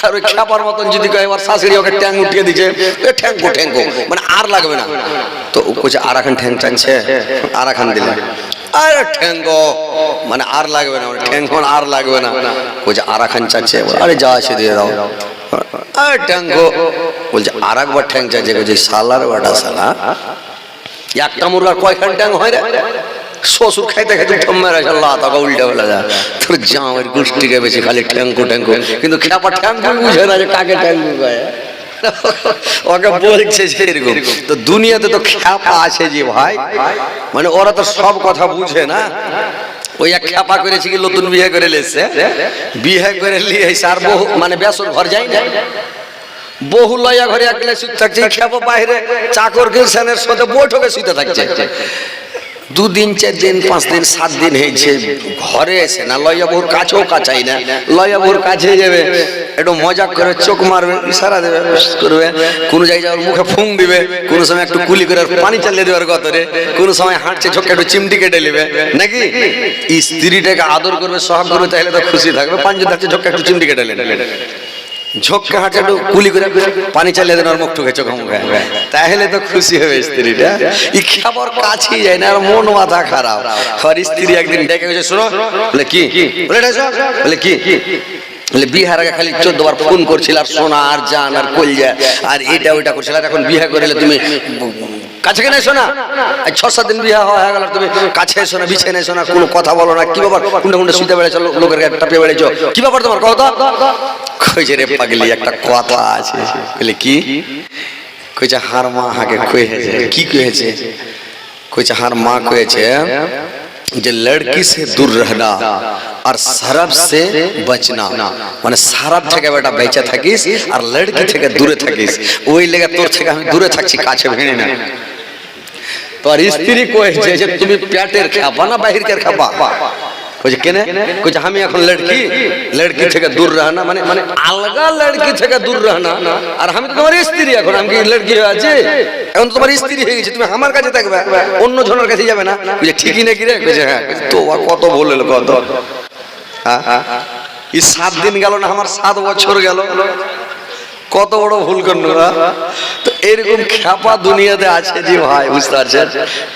আর ওই খেপার মতন যদি কয় এবার শাশুড়ি ওকে ট্যাং উঠিয়ে দিচ্ছে, ঠ্যাঙ্কো ঠ্যাঙ্কো, মানে আর লাগবে না। তো কইছে আর এখন ঠ্যাং টানছে, আর এখন দিলে আরে ঠ্যাঙ্গো মানে আর লাগবে না, ঠ্যাঙ্গো আর লাগবে না। কইছে আর এখন চাচ্ছে, আরে যা আছে দিয়ে দাও। আরে ঠ্যাঙ্গো বলছে আর একবার ঠ্যাং চাচ্ছে। কইছে শালার বেটা শালা, একটা মুরগার কয়খান ট্যাং হয় রে? শ্বশুর খাইতে খাইতে মেরে আল্লাহ টাকা উল্টে ফেলে যায়। তোর জামের গোষ্ঠীকে বেশি খালি ঠ্যাঙ্কো ঠ্যাঙ্কো, কিন্তু খেপা ঠ্যাঙ্কো বুঝে না যে কাকে ঠ্যাঙ্কো কয়। ওকে বলছে সেরকম। তো দুনিয়াতে তো খেপা আছে যে ভাই, মানে ওরা তো সব কথা বুঝে না। ওই এক খেপা করেছে কি নতুন বিয়ে করে লেছে, বিয়ে করে নিয়ে আর বহু মানে বেসর ঘর যায় না, বহু লয়া ঘরে একলে শুতে থাকছে। খেপা বাইরে চাকর কিষানের সাথে বৈঠকে শুতে থাকছে। 2 দিন 4 দিন 5 দিন 7 দিন হয়েছে, ঘরে এসে না লয়া বহুর কাছেও কাছাই না, লয়া বহুর কাছে যাবে একটু মজা করে চোখ মারবে, ইশারা দেবে করবে, কোন জায়গায় ওর মুখে ফুং দিবে, কোন সময় একটু কুলি করে পানি চালিয়ে দেওয়ার গতরে, কোন সময় হাঁটছে ঝোঁকে একটু চিমটি কেটে নেবে নাকি। স্ত্রীটাকে আদর করবে, সোহাগ করবে, তাহলে তো খুশি থাকবে। পাঞ্জু থাকছে ঝোঁকে একটু চিমটি কেটে নেবে, ঝোঁককে হাঁটছে একটু কুলি করে পানি চালিয়ে দেন ওর মুখ টুকে চোখ মুখে, তাহলে তো খুশি হবে স্ত্রীটা। ই খাবার কাছেই যায় না, আর মন মাথা খারাপ। আর স্ত্রী একদিন ডেকে গেছে, শোনো, বলে কি, বলে কি, বলে বিহার আগে খালি 14 বার ফোন করছিল, আর সোনা আর জান আর কলজা আর এটা ওইটা করছিল, আর এখন বিয়ে করে তুমি কাছে কেন এসো না? 6-7 দিন বিয়ে হয়ে গেল, তুমি কাছে এসো না, বিছানে এসো না, কোনো কথা বলো না। কি ব্যাপার, কোনটা কোনটা শুতে বেড়েছো, লোকের গায়ে টাপে বেড়েছো, কি ব্যাপার তোমার কথা? কইছে রে পাগলি একটা কথা আছে। বলে কি? কইছে হার মা হাকে কইছে। কি কইছে? কইছে হার মা কইছে যে লড়কি সে দূর रहना আর শরাব সে বাঁচনা, মানে শরাব থেকে বেটা বেঁচে থাকিস আর লড়কি থেকে দূরে থাকিস। ওই লেগে তোর থেকে আমি দূরে থাকছি, কাছে ভিড়ি না। তোর স্ত্রী কইছে যে তুমি পেটের খাবা না বাহিরকার খাবা? কইছে কেন? কইছে আমি এখন লড়কি থেকে দূর रहना, মানে মানে আলগা লড়কি থেকে দূর रहना। আর আমি তো তোমার স্ত্রী, এখন আমি কি লড়কি হয়ে আছি? এখন তোমার স্ত্রী হয়ে গেছে, তুমি আমার কাছে থাকবে, অন্য জনের কাছে যাবে না। কইছে ঠিকই নাকি রে? কইছে হ্যাঁ। তো কত বলল, কত এই 7 দিন গেল না, আমার 7 বছর গেল, কত বড় ভুল করলো না। তো এরকম খেপা দুনিয়াতে আছে যে ভাই, বুঝতে পারছেন?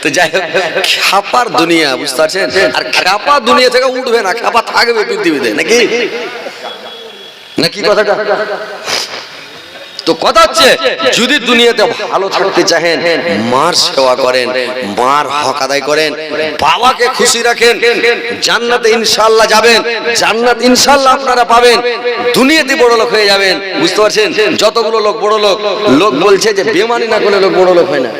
তো যাই হোক, খেপার দুনিয়া, বুঝতে পারছেন? আর খেপা দুনিয়া থেকে উঠবে না, খেপা থাকবে পৃথিবীতে, নাকি নাকি কথাটা? তো কথা হচ্ছে, যদি দুনিয়াতে ভালো থাকতে চাহেন, মার সেবা করেন, মার হক আদায় করেন, বাবাকে খুশি রাখেন, জান্নাতে ইনশাআল্লাহ যাবেন, জান্নাত ইনশাআল্লাহ আপনারা পাবেন, দুনিয়াতে বড় লোক হয়ে যাবেন। বুঝতে পারছেন? যতগুলো লোক বড় লোক বলছে যে বেমানি না করলে লোক বড় লোক হয় না।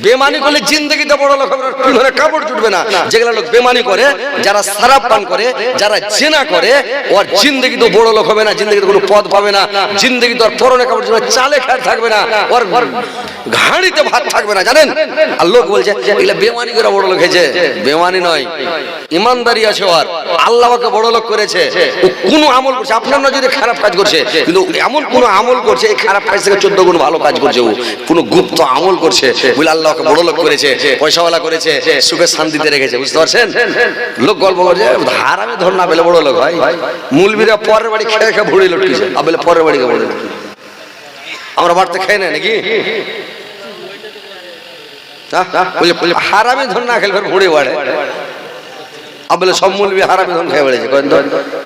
বেমানি করলে জিন্দগিতে বড় লোক হবে, পিছনে কাপড় জুটবে না। যেগুলো লোক বেমানি করে, যারা শরাব পান করে, যারা জেনা করে, ওর জিন্দগিতে বড় লোক হবে না, জিন্দগিতে কোনো পদ পাবে না, জিন্দগিতে ওর পরনে কাপড় জুটবে, চালে খাট থাকবে না, ওর ঘাড়িতে ভাত থাকবে না, জানেন? আর লোক বলছে এগুলা বেমানি করে বড় লোক হয়েছে। বেমানি নয়, ইমানদারি আছে ওর। আল্লাহ ওকে বড় লোক করেছে। ও কোনো আমল করছে, আপনার নজরে খারাপ কাজ করছে, কিন্তু এমন কোন আমল করছে, এই খারাপ কাজ থেকে 14 গুণ ভালো কাজ করছে। ও কোনো গুপ্ত আমল করছে বলে আল্লাহ ওকে বড় লোক করেছে, পয়সাওয়ালা করেছে, সুখে শান্তিতে রেখেছে। বুঝতে পারছেন? লোক গল্প করছে ধার আমি ধর না পেলে বড় লোক হয়। মূলবীরা পরের বাড়ি খেয়ে খেয়ে ভুড়ি লুটছে, আবেলে পরের বাড়ি ভুড়ি। আমরা বাড়তে খাই না নাকি? হারামি ধর না খেলে ভুড়ি বাড়ে, আবেলে সব মূলবী হারামি ধন খেয়ে বেড়েছে।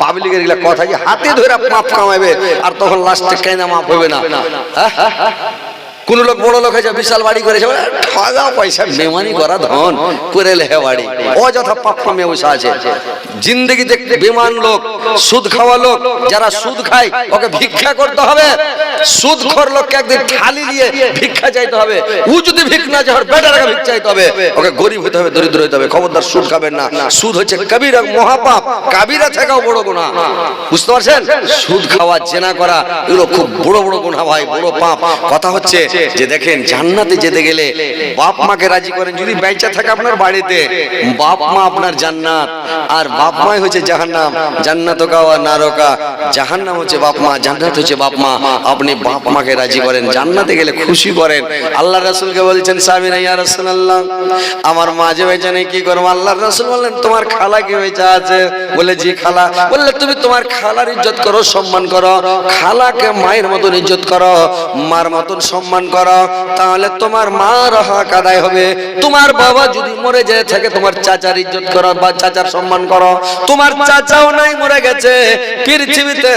পাবলিকের এগুলা কথা যে হাতে ধরে মাপ কামাইবে, আর তখন লাস্টে কেনা মাপ হবে না। কোন লোক বড় লোক হয়েছে, বিশাল বাড়ি করেছে, ঠগা পয়সা বেমানি করা ধন করে লেহে বাড়ি, অযথা পাপ কামিয়ে বসে আছে। জিন্দগিতে বেমান লোক, সুদ খাওয়া লোক, যারা সুদ খায় ওকে ভিক্ষা করতে হবে। সুদখোর লোককে একদিন থালি নিয়ে ভিক্ষা চাইতে হবে। ও যদি ভিক্ষা না চায়, বেটার আগে ভিক্ষা চাইতে হবে। ওকে গরিব হতে হবে, দরিদ্র হতে হবে। খবরদার সুদ খাবেন না। সুদ হচ্ছে কবিরা মহাপাপ, কাবিরা থেকেও বড় গুনাহ। বুঝতে পারছেন? সুদ খাওয়া, জেনা করা, এগুলো খুব বড় বড় গুনাহ ভাই, বড় পাপ। কথা হচ্ছে যে দেখেন জান্নাতে যেতে গেলে বাপ মাকে রাজি করেন, যদি বেঁচে থাকে আপনার বাড়িতে বাপ মা আপনার জান্নাত, আর বাপ মাই হচ্ছে জাহান্নাম। জান্নাত কাওয়া নারকা, জাহান্নাম হচ্ছে বাপ মা, জান্নাত হচ্ছে বাপ মা। আপনি বাপ মাকে রাজি করেন, জান্নাতে গেলে খুশি করেন। আল্লাহ রাসূলকে বলছেন সাহাবীরা, ইয়া রাসূলুল্লাহ আমার মা যে বেঁচে নেই কি করব? আল্লাহর রাসূল বললেন তোমার খালা কি বেঁচে আছে? বলে জি খালা। বললে তুমি তোমার খালার ইজ্জত করো, সম্মান করো, খালাকে মায়ের মতন ইজ্জত করো, মার মতন সম্মান করো, তাহলে তোমার মার হক আদায় হবে। তোমার বাবা যদি মরে যায় থাকে তোমার চাচার ইজ্জত করো বা চাচার সম্মান করো। তোমার চাচাও নাই, মরে গেছে পৃথিবীতে,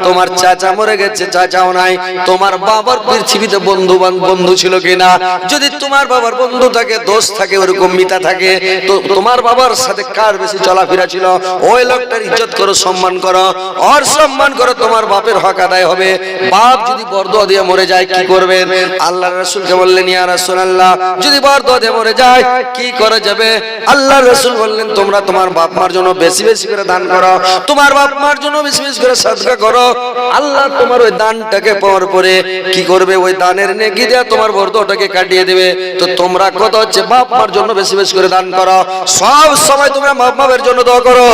তোমার চাচা মরে গেছে, চাচাও নাই। তোমার বাবার পৃথিবীতে বন্ধু ছিল কিনা? যদি তোমার বাবার বন্ধু থাকে, দোস্ত থাকে, ওরকম মিতা থাকে, তো তোমার বাবার সাথে কার বেশি চলাফেরা ছিল? ওই লোকটার ইজ্জত করো, সম্মান করো, আর সম্মান করো, তোমার বাপের হক আদায় হবে। বাপ যদি বরদোয়া দিয়ে মরে যায় কি করবেন? আল্লাহ রাসূলকে বললেন ইয়া রাসূলুল্লাহ যদি বরদোয়া দিয়ে মরে যায় কি করা যাবে? আল্লাহ রাসূল বললেন তোমরা তোমার বাপ মার জন্য বেশি বেশি করে দান করো, তোমার বাপ মার জন্য বেশি বেশি করে সাদকা করো। আল্লাহ তোমার ওই দানটাকে পাওয়ার পরে কি করবে? ওই দানের নেকি দিয়ে তোমার বরদোয়াটাকে কাটিয়ে দেবে। তো তোমরা কত হচ্ছে বাপ মার জন্য বেশি বেশি করে দান করো। সব সময় তোমরা বাপ মায়ের জন্য দোয়া করো।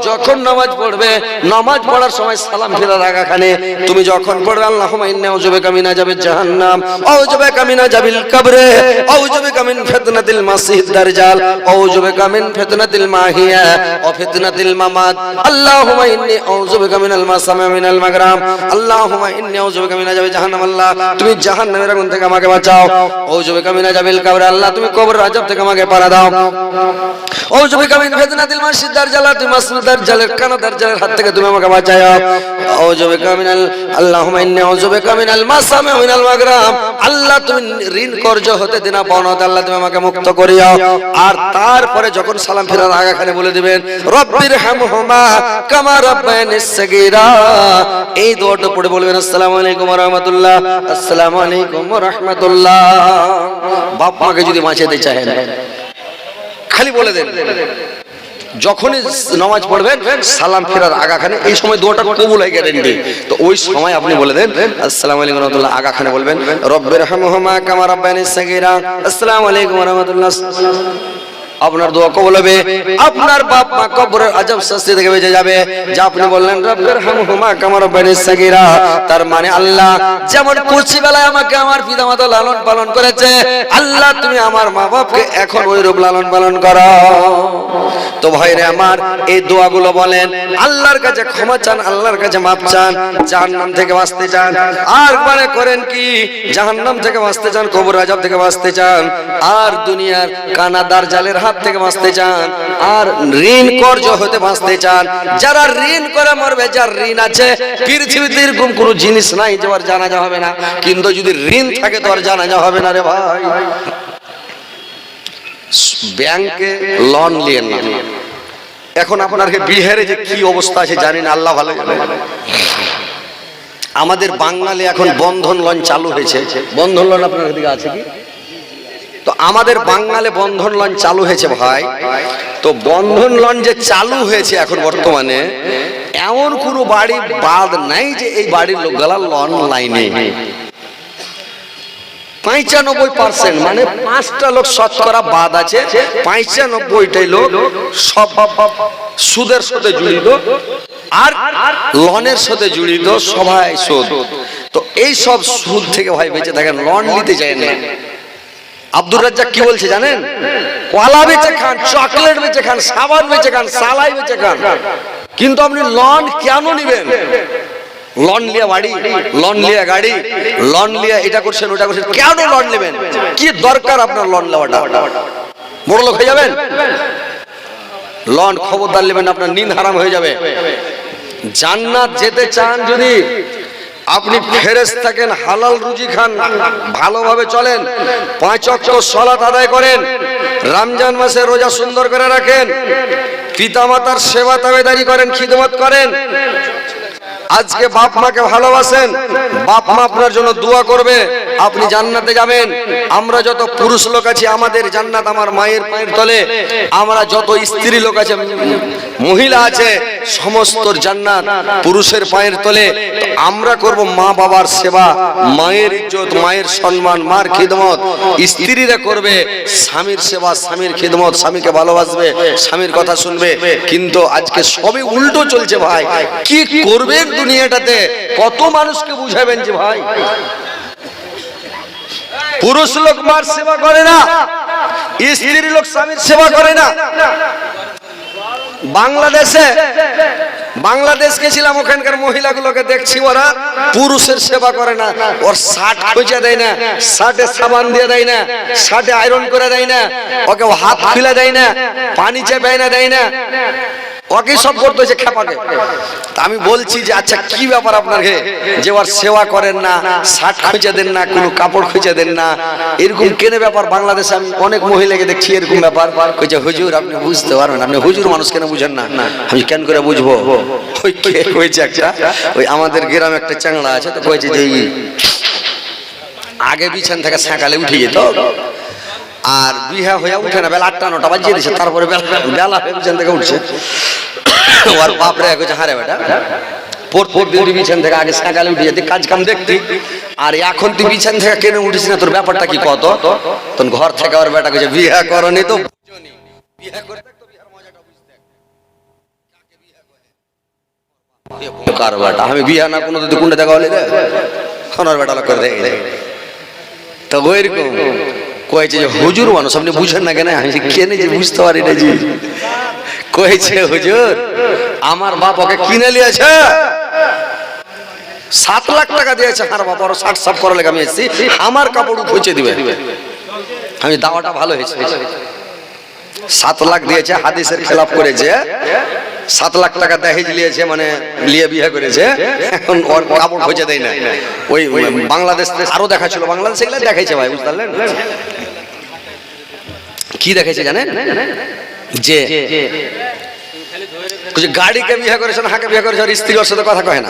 যখন নামাজ পড়বে, নামাজ পড়ার সময় সালাম ফেরার আগাখানে তুমি যখন পড়বে আল্লাহুম্মা ইন্নী আউযু বিকা মিন আযাবিজ জাহান্নাম, আউযু বিকা মিন আযাবিল কবরে, আউযু বিকা মিন ফিতনাতিল মাসিহিদ দাজ্জাল, আউযু বিকা মিন ফিতনাতিল মাহিয়া ওয়া ফিতনাতিল মামাত, আল্লাহুম্মা ইন্নী আউযু বিকা মিনাল মাসামি ওয়া মিনাল মাগরাম, আল্লাহুম্মা ইন্নী আউযু বিকা মিন আযাবিজ জাহান্নাম, আল্লাহ তুমি জাহান্নামের আগুন থেকে আমাকে বাঁচাও। আউযু বিকা মিন আযাবিল কবরে, আল্লাহ তুমি কবরের আযাব থেকে আমাকে পারা দাও। আউযু বিকা মিন ফিতনাতিল মাসিহিদ দাজ্জাল, তুমি মাসিহিদ দাজ্জালের কানা দাজ্জালের হাত থেকে তুমি আমাকে বাঁচাও। আউযু বিকা মিনাল, আল্লাহুম্মা ইন্নী আউযু বিকা মিনাল মাসামি ওয়া মিনাল মাগরাম, আল্লাহ তুমি ঋণ কর্জ হতে দিনা পাওনা হতে আল্লাহ তুমি আমাকে মুক্ত করিও। আর তারপরে যখন সালাম ফেরার আগাখানে বলে দিবেন রব্বির হামহুমা কামা রাব্বায়ানিস সাগীরা, এই দোয়াটা পড়ে বলবেন আসসালামু আলাইকুম ওয়া রাহমাতুল্লাহ, আসসালামু আলাইকুম ওয়া রাহমাতুল্লাহ। বাপ মাকে যদি বাঁচাতে চাহেন খালি বলে দেন, যখনই নামাজ পড়বেন সালাম ফেরার আগাখানে এই সময় দোয়াটা কবুল হয় গ্যারান্টি। তো ওই সময় আপনি বলে দেন আসসালামু আলাইকুম ওয়া রাহমাতুল্লাহ, আগাখানে বলবেন রব্বির হামহুমা কামা রাব্বায়ানিস সাগীরা, আসসালামু আলাইকুম ওয়া রাহমাতুল্লাহ। আপনার দোয়া কবুল হবে, আপনার বাপ মা কবরের আযাব শাস্তি থেকে বেঁচে যাবে। যা আপনি বললেন রব্বির হামহুমা কামা রাব্বায়ানিস সাগীরা, তার মানে আল্লাহ যেমন কুচি বেলায় আমাকে আমার পিতামাতা লালন পালন করেছে, আল্লাহ তুমি আমার মা বাপকে এখন ওই রূপ লালন পালন করো। তো ভাইরে আমার এই দোয়াগুলো বলেন, আল্লাহর কাছে ক্ষমা চান, আল্লাহর কাছে মাপ চান, জাহান্নাম থেকে বাঁচতে চান, আর মানে করেন কি জাহান্নাম থেকে বাঁচতে চান, কবর আযাব থেকে বাঁচতে চান, আর দুনিয়ার কানা দাজ্জালের হাত থেকে বাঁচতে চান, আর ঋণ কর্জ হতে বাঁচতে চান। যারা ঋণ করে মরবে, যার ঋণ আছে, পৃথিবীতে এরকম কোনো জিনিস নাই যে আর জানাজা হবে না, কিন্তু যদি ঋণ থাকে তো আর জানাজা হবে না রে ভাই। ব্যাংকে লোন নিয়ে না, এখন আপনার বিহারে যে কি অবস্থা আছে জানেন, আল্লাহ ভালো জানে। আমাদের বাঙালি এখন বন্ধন লোন চালু হয়েছে, বন্ধন লোন আপনার দিকে আছে কি? তো আমাদের বাঙালি বন্ধন লোন চালু হয়েছে ভাই। তো বন্ধন লোন যে চালু হয়েছে এখন বর্তমানে, এমন কোনো বাড়ি বাদ নাই যে এই বাড়ির লোকগুলা লোন লাইনে। 95% মানে 5টা লোক শতকরা বাদ আছে, 95টাই লোক সব সুদের সাথে জড়িত আর লোনের সাথে জড়িত, সবাই সুদ। তো এই সব সুদ থেকে ভাই বেঁচে থাকেন, লোন নিতে চায় না। আব্দুর রাজ্জাক কি বলছে জানেন? কলা বেচে খান, চকলেট বেচে খান, সাবান বেচে খান, সালাই বেচে খান, কিন্তু আপনি লোন কেন নিবেন? লোন লিয়া বাড়ি, লোন লিয়া গাড়ি, লোন লিয়া এটা করছেন ওটা করছেন, কেন লোন নেবেন? কি দরকার আপনার লোন নেওয়াটা? বড় লোক হয়ে যাবেন? লোন খবরদার নেবেন, আপনার নিন হারাম হয়ে যাবে। জান্নাত যেতে চান যদি আপনি ফেরেশ থাকেন, হালাল রুজি খান, ভালোভাবে চলেন, 5 ওয়াক্ত সালাত আদায় করেন, রমজান মাসে রোজা সুন্দর করে রাখেন, পিতামাতার সেবা তাবেদারি করেন, খিদমত করেন, আজকে বাপ মাকে ভালোবাসেন, বাপ মা আপনার জন্য দোয়া করবে, আপনি জান্নাতে যাবেন। আমরা যত পুরুষ লোক আছি আমাদের জান্নাত আমার মায়ের পায়ের তলে, আমরা যত স্ত্রী লোক আছে মহিলা আছে সমস্ত জান্নাত পুরুষের পায়ের তলে। তো আমরা করব মা বাবার সেবা, মায়ের ইজ্জত, মায়ের সম্মান, মার খিদমত। স্ত্রীরা করবে স্বামীর সেবা, স্বামীর খিদমত, স্বামীকে ভালোবাসবে, স্বামীর কথা শুনবে। কিন্তু আজকে সবই উল্টো চলছে ভাই। কি করবেন দুনিয়াটাতে? কত মানুষকে বুঝাবেন যে ভাই পুরুষ লোক মার সেবা করে না, স্ত্রী লোক স্বামীর সেবা করে না। বাংলাদেশ গেছিলাম, ওখানকার মহিলাগুলোকে দেখছি ওরা পুরুষের সেবা করে না। ওর শার্ট খুঁজে দেয় না, শার্টে সাবান দিয়ে দেয় না, শার্টে আয়রন করে দেয় না, ওকে হাত খুলে দেয় না, পানি চেপে না দেয় না, ওকে সব করতে হচ্ছে খেপাকে। আমি বলছি যে আচ্ছা কি ব্যাপার আপনাকে যে ওর সেবা করেন না, শার্ট খুঁজে দেন না, কোনো কাপড় খুঁজে দেন না, এরকম কেনে ব্যাপার? বাংলাদেশে আমি অনেক মহিলাকে দেখছি এরকম ব্যাপার। কইছে হুজুর আপনি বুঝতে পারবেন, আপনি হুজুর মানুষ কেন বুঝেন না? আমি কেন করে বুঝবো? ওই কে কইছে একটা, ওই আমাদের গ্রামে একটা চাংড়া আছে, তো কইছে যে আগে বিছান থেকে সকালে উঠে যেত, আর বিহা হয়ে উঠে না, বেলা 8-9টা বাজিয়ে দিছে, তারপরে বেলা বিছান থেকে উঠছে। ওর বাপরে কইছে হারে বেটা প্রতিদিন বিছান থেকে আগে সকালে উঠে যেতে কাজ কাম দেখতি, আর এখন তুই বিছান থেকে কেন উঠিস না? তোর ব্যাপারটা কি কত? তখন ঘর থেকে ওর বেটা কইছে বিহা করনি তো বিহা করতে তো বিহার মজাটা বুঝতে। কাকে বিহা করে? এ বোকার বেটা, আমি বিহা না কোনো যদি কোনটা দেখা হলে রে ওর বেটা লোক করে দেয়। তো ওইরকম কয়েছে যে হুজুর মানুষ আপনি বুঝেন না কেন? আমি কেন যে বুঝতে পারি না জি। কয়েছে হুজুর আমার বাপ ওকে কিনে নিয়েছে, 7 লাখ টাকা দিয়েছে, আর বাপ ওর শার্ট সাফ করা লেগে আমি এসেছি, আমার কাপড় খুঁজে দিবে। আমি দাওয়াটা ভালো হয়েছে, 7 লাখ দিয়েছে, হাদিসের খেলাফ করেছে, 7 লাখ টাকা দহেজ নিয়েছে, মানে লিয়ে বিয়ে করেছে, এখন ওর কাপড় খুঁজে দেয় না। ওই বাংলাদেশ আরো দেখাচ্ছিল, বাংলাদেশ এগুলো দেখাইছে ভাই, বুঝতে পারলেন? কি দেখাইছে জানেন? যে গাড়িকে বিয়ে করেছে না, হাকে বিয়ে করেছে, ওর স্ত্রী ওর সাথে কথা কয় না,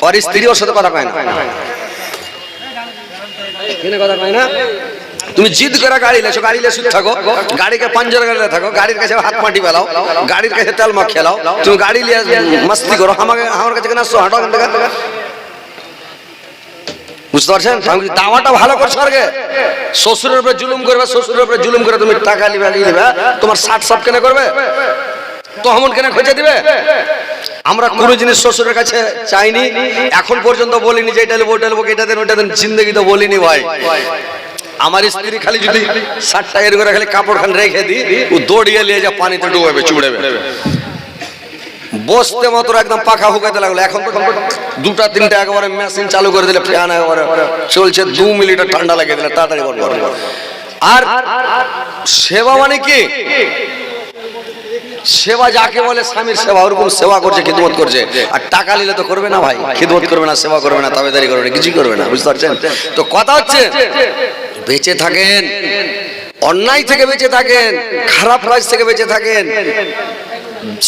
ওর স্ত্রী ওর সাথে কথা কয় না। কেন কথা কয় না? তুমি জিদ করে গাড়ি লেছো, গাড়ি লেসু থাকো, গাড়িকে পাঞ্জার গাড়িতে থাকো, গাড়ির কাছে হাত মাটি বেলাও, গাড়ির কাছে তেল মাখ খেলাও, তুমি গাড়ি নিয়ে মস্তি করো, আমার কাছে কেন আসছো? হাঁটো এখান থেকে। বুঝতে পারছেন? দাওয়াটা ভালো করছো, আগে শ্বশুরের উপরে জুলুম করবে, শ্বশুরের উপরে জুলুম করে তুমি টাকা নিবে, তোমার শার্ট সাফ কেন করবে? তো আমন কেন খুঁজে দিবে? আমরা কোনো জিনিস শ্বশুরের কাছে চাইনি, এখন পর্যন্ত বলিনি যে এটা নেবো ওটা নেবো, এটা দেন ওটা দেন, জিন্দগি তো বলিনি ভাই। আমার স্ত্রী খালি যদি শার্টটা এর করে খালি কাপড় খান রেখে দিই, ও দৌড়িয়ে নিয়ে যা পানিতে ডুবাবে, চুড়াবে, বসতে মাত্র একদম পাখা হুকাতে লাগলো। এখন তো 2টা-3টা একেবারে মেশিন চালু করে দিলে, ফ্যান একেবারে চলছে, 2 মিনিটে ঠান্ডা লাগিয়ে দিলে তাড়াতাড়ি বলবো। আর সেবা মানে কি? সেবা যাকে বলে স্বামীর সেবা, ওরকম সেবা করছে, খিদমত করছে। আর টাকা নিলে তো করবে না ভাই, খিদমত করবে না, সেবা করবে না, তাবেদারি করবে না, কিছুই করবে না। বুঝতে পারছেন? তো কথা হচ্ছে বেঁচে থাকেন, অন্যায় থেকে বেঁচে থাকেন, খারাপ কাজ থেকে বেঁচে থাকেন,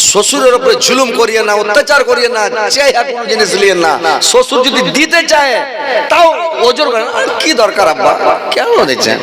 শ্বশুরের উপরে জুলুম করিয়ে না, অত্যাচার করিয়ে না, চাই কোনো জিনিস নিয়ে না। শ্বশুর যদি দিতে চায় তাও ওজোর করেন, কি দরকার আব্বা কেন দিচ্ছেন?